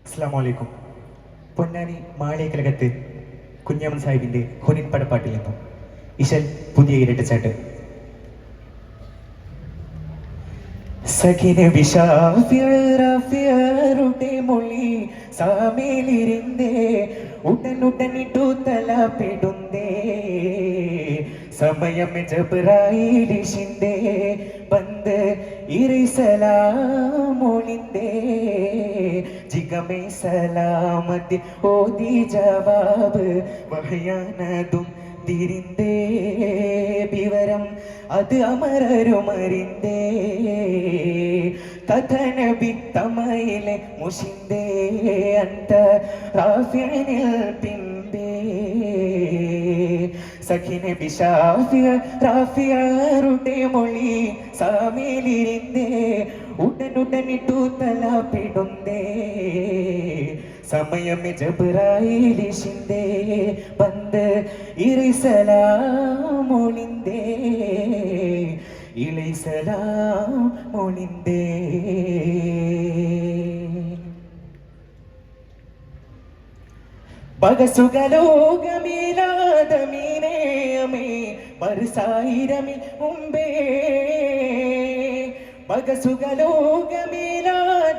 അസ്സലാമു പൊന്നാനി മാളികലകത്ത് കുഞ്ഞമ്മൻ സാഹിബിന്റെ ഹുനിൻപടപ്പാട്ടിൽ നിന്നും ഇശൽ പുതിയ ഇരട്ടച്ചാട്ട്. സഖിനെ വിഷാഫിയറുടെ മൊഴി സാമേലിരുന്നേ ഉടനുടനിട്ടു തലപ്പെടുന്നേ സമയം ജബ്രായിലിഷിന്റെ ബന്ദ് ഇറിസലാമൊളിന്തേ ജിഗമേ സലാമത്തി ഓതി ജവാബ് വഹയാനതും തിരിന്തേ വിവരം അത് അമരരുമറിന്തേ കഥനബി തമയിലെ മുഷിന്തേ അന്ത റാഫിനിൽ പിമ്പേ സഖിനെ റാഫിയാറുടെ മൊഴി സാമേലിരുന്നേ ഉടനുടനിട്ടു തലപ്പെടുന്നേ സമയം ജബ്രായിലിഷിന്റെ ബന്ദ് ഇറിസലാമൊളിന്തേ ഇളൈസലാമൊളിന്തേ പകസുകലോകമീലാദമീനേയമേ മറുസായിരമി മുമ്പേ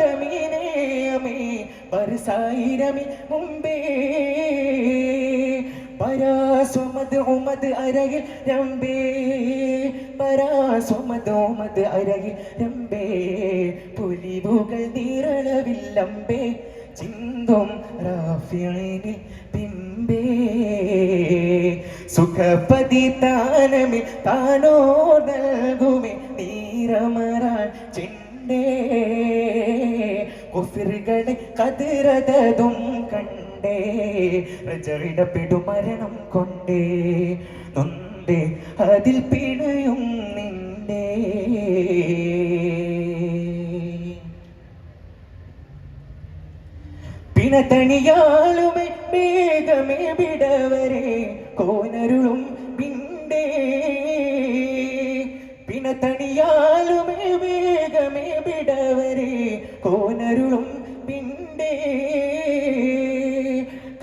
പകസുകലോകമീലാദമീനേയമേ മറുസായിരമി മുമ്പേ പരാസുമത് ഉമത് അരകിൽ രമ്പേ പരാസുമത് ഉമത് അരകിൽ രമ്പേ പുലിവുകൾ നീറളവില്ലമ്പേ ചിന്തും റാഫിനിൽ പിമ്പേ സുഖപതി താനമിൽ താനോ നൽകുമേ നീരമറാൻ ചിണ്ടേ കുഫിറുകളെ കതിരതും കണ്ടേ പ്രജവിടപ്പെടുമരണം കൊണ്ടേ നൊണ്ടേ അതിൽ പിണയും നിണ്ടേ പിണതണിയാളുമേ വേഗമേ വിടവരെ കോനരുളും പിണ്ടേ പിണതണിയാളുമേ വേഗമേ വിടവരെ കോനരുളും പിണ്ടേ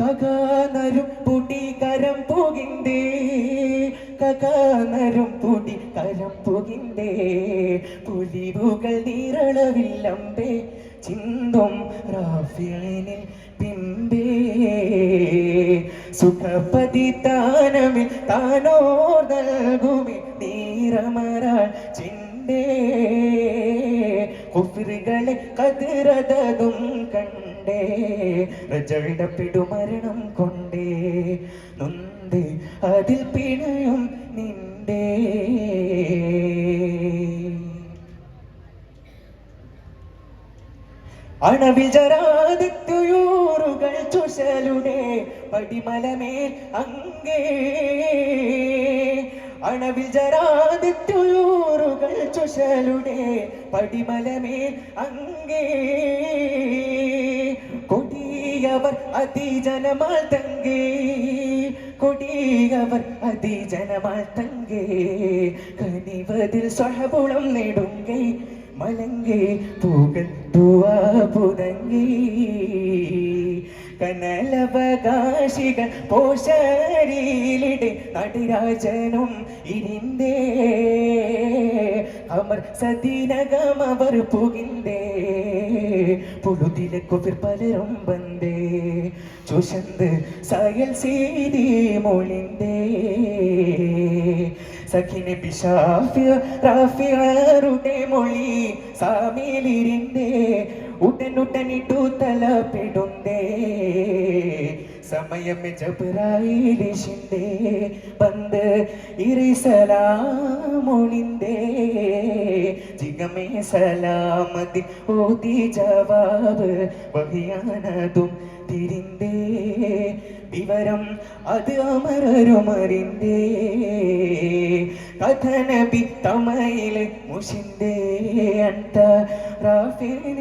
കകാനരും പുടി കരം പുകിന്തേ കകാനരും പുടി കരം പുകിന്തേ പുലിവുകൾ നീറളവില്ലമ്പേ ചിന്തും റാഫിനിൽ പിമ്പേ സുഖപതി താനമിൽ താനോ നൽകുമേ നീരമറാൻ ചിണ്ടേ കുഫിറുകളെ കതിരതും കണ്ടേ രജവിടപ്പെടുമരണം കൊണ്ടേ നൊന്തേ അതിൽ പിണയും നിണ്ടേ അണവിൽ ജരാതിത്തുയൂറുകൾ ചുശലുടെ പടിമലമേൽ അങ്കേ അണവിൽ ജരാതിത്തുയൂറുകൾ ചുശലുടെ പടിമലമേൽ അങ്കേ കൊടിയവർ അതിജനമാൽ തങ്കേ കൊടിയവർ അതിജനമാൽ തങ്കേ കനിവതിൽ സ്വഹബുളം നെടുങ്കൈ മലങ്കേ പൂകൾ തുവാ പുതങ്കി കനലവകാശികൾ പോഷരിയിലിടെ നടരാജനും ഇരിന്തേ അമർ സദീനകം അവർ പുകിന്തേ പുഴുതിലെ കുഫിർ പലരും വந்தേ ചുഷന്ത് സയൽ സീതി മൊളിന്തേ സഖിനെ റാഫിയാറുടെ മൊഴി സാമേലിരുന്നേ ഉടനുടനിട്ടു തലപ്പെടുന്നേ സമയം ജബ്രായിലിഷിന്റെ ബന്ദ് ഇറിസലാമൊളിന്തേ ജിഗമേ സലാമത്തി ഓതി ജവാബ് വഹിയാനതും തിരിന്തേ വിവരം അത് അമരരുമറിന്തേ കഥനബി തമയിലെ മുഷിന്തേ അന്ത റാഫിനിൽ